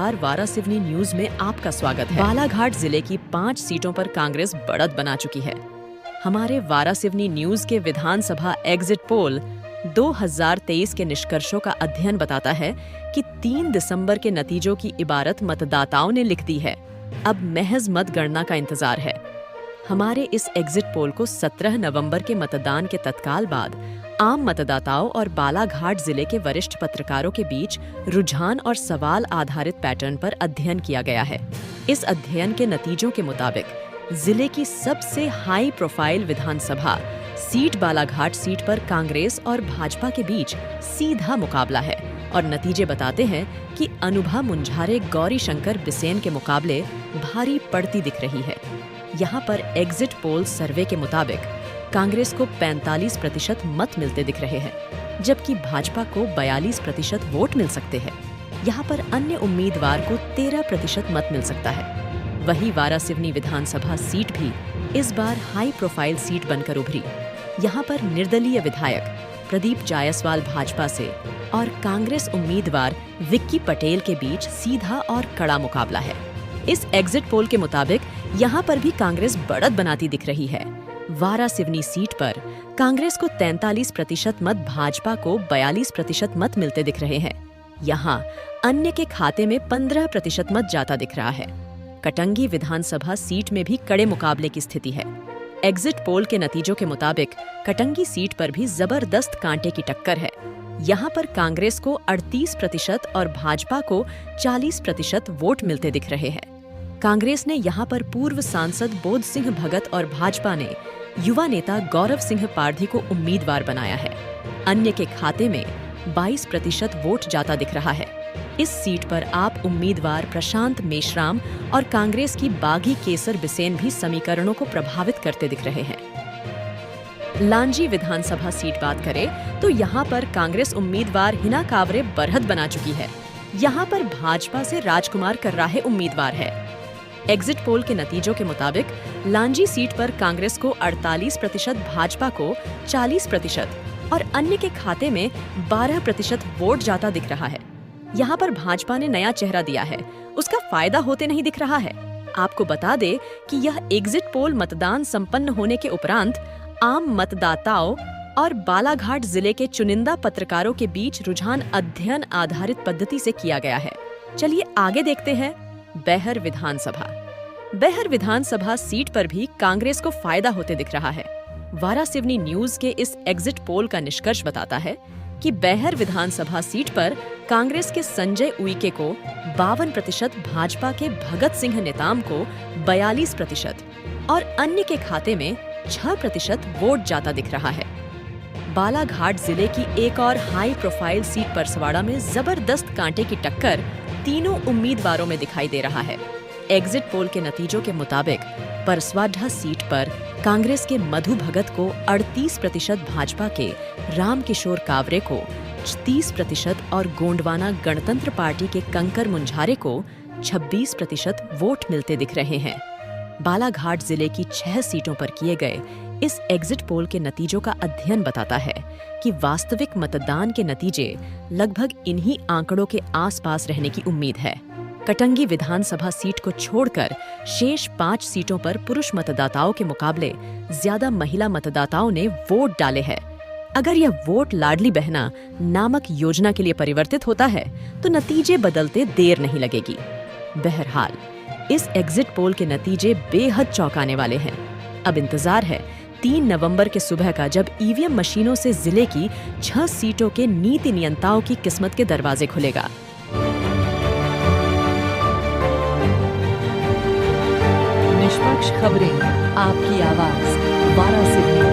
नमस्कार, वारासिवनी न्यूज में आपका स्वागत है। बालाघाट जिले की 5 सीटों पर कांग्रेस बढ़त बना चुकी है। हमारे वारासिवनी न्यूज के विधानसभा एग्जिट पोल 2023 के निष्कर्षों का अध्ययन बताता है कि 3 दिसंबर के नतीजों की इबारत मतदाताओं ने लिख दी है। अब महज मतगणना का इंतजार है। हमारे इस एग्जिट पोल को 17 नवंबर के मतदान के तत्काल बाद आम मतदाताओं और बालाघाट जिले के वरिष्ठ पत्रकारों के बीच रुझान और सवाल आधारित पैटर्न पर अध्ययन किया गया है। इस अध्ययन के नतीजों के मुताबिक जिले की सबसे हाई प्रोफाइल विधानसभा सीट बालाघाट सीट पर कांग्रेस और भाजपा के बीच सीधा मुकाबला है और नतीजे बताते हैं कि अनुभा मुंझारे गौरी शंकर बिसेन के मुकाबले भारी पड़ती दिख रही है। यहाँ पर एग्जिट पोल सर्वे के मुताबिक कांग्रेस को 45% मत मिलते दिख रहे हैं, जबकि भाजपा को 42% वोट मिल सकते हैं। यहाँ पर अन्य उम्मीदवार को 13% मत मिल सकता है। वही वारासिवनी विधानसभा सीट भी इस बार हाई प्रोफाइल सीट बनकर उभरी। यहाँ पर निर्दलीय विधायक प्रदीप जायसवाल भाजपा से और कांग्रेस उम्मीदवार विक्की पटेल के बीच सीधा और कड़ा मुकाबला है। इस एग्जिट पोल के मुताबिक यहाँ पर भी कांग्रेस बढ़त बनाती दिख रही है। वारासिवनी सीट पर कांग्रेस को 43% मत, भाजपा को 42% मत मिलते दिख रहे हैं। यहाँ अन्य के खाते में 15% मत जाता दिख रहा है। कटंगी विधानसभा सीट में भी कड़े मुकाबले की स्थिति है। एग्जिट पोल के नतीजों के मुताबिक कटंगी सीट पर भी जबरदस्त कांटे की टक्कर है। यहाँ पर कांग्रेस को 38% और भाजपा को 40% वोट मिलते दिख रहे हैं। कांग्रेस ने यहाँ पर पूर्व सांसद बोध सिंह भगत और भाजपा ने युवा नेता गौरव सिंह पारधी को उम्मीदवार बनाया है। अन्य के खाते में 22% वोट जाता दिख रहा है। इस सीट पर आप उम्मीदवार प्रशांत मेश्राम और कांग्रेस की बागी केसर बिसेन भी समीकरणों को प्रभावित करते दिख रहे हैं। लांजी विधानसभा सीट बात करें तो यहाँ पर कांग्रेस उम्मीदवार हिना कावरे बढ़त बना चुकी है। यहाँ पर भाजपा से राजकुमार कर्राहे उम्मीदवार है। एग्जिट पोल के नतीजों के मुताबिक लांजी सीट पर कांग्रेस को 48%, भाजपा को 40% और अन्य के खाते में 12% वोट जाता दिख रहा है। यहाँ पर भाजपा ने नया चेहरा दिया है, उसका फायदा होते नहीं दिख रहा है। आपको बता दे कि यह एग्जिट पोल मतदान संपन्न होने के उपरांत आम मतदाताओं और बालाघाट जिले के चुनिंदा पत्रकारों के बीच रुझान अध्ययन आधारित पद्धति से किया गया है। चलिए आगे देखते हैं। बेहर विधानसभा सीट पर भी कांग्रेस को फायदा होते दिख रहा है। वारासिवनी न्यूज के इस एग्जिट पोल का निष्कर्ष बताता है कि बेहर विधानसभा सीट पर कांग्रेस के संजय उइके को 52%, भाजपा के भगत सिंह नेताम को 42% और अन्य के खाते में 6% वोट जाता दिख रहा है। बालाघाट जिले की एक और हाई प्रोफाइल सीट परसवाड़ा में जबरदस्त कांटे की टक्कर तीनों उम्मीदवारों में दिखाई दे रहा है। एग्जिट पोल के नतीजों के मुताबिक परसवाड़ा सीट पर कांग्रेस के मधु भगत को 38%, भाजपा के रामकिशोर कावरे को 30% और गोंडवाना गणतंत्र पार्टी के कंकर मुंझारे को 26% वोट मिलते दिख रहे हैं। बालाघाट जिले की 6 सीटों पर किए गए इस एग्जिट पोल के नतीजों का अध्ययन बताता है कि वास्तविक मतदान के नतीजे लगभग इन्हीं आंकड़ों के आसपास रहने की उम्मीद है। कटंगी विधानसभा सीट को छोड़कर शेष 5 सीटों पर पुरुष मतदाताओं के मुकाबले ज्यादा महिला मतदाताओं ने वोट डाले हैं। अगर यह वोट लाडली बहना नामक योजना के लिए परिवर्तित होता है तो नतीजे बदलते देर नहीं लगेगी। बहरहाल इस एग्जिट पोल के नतीजे बेहद चौंकाने वाले हैं। अब इंतजार है 3 नवंबर के सुबह का, जब ईवीएम मशीनों से जिले की 6 सीटों के नीति नियंताओं की किस्मत के दरवाजे खुलेगा। निष्पक्ष खबरें, आपकी आवाज, वारासिवनी।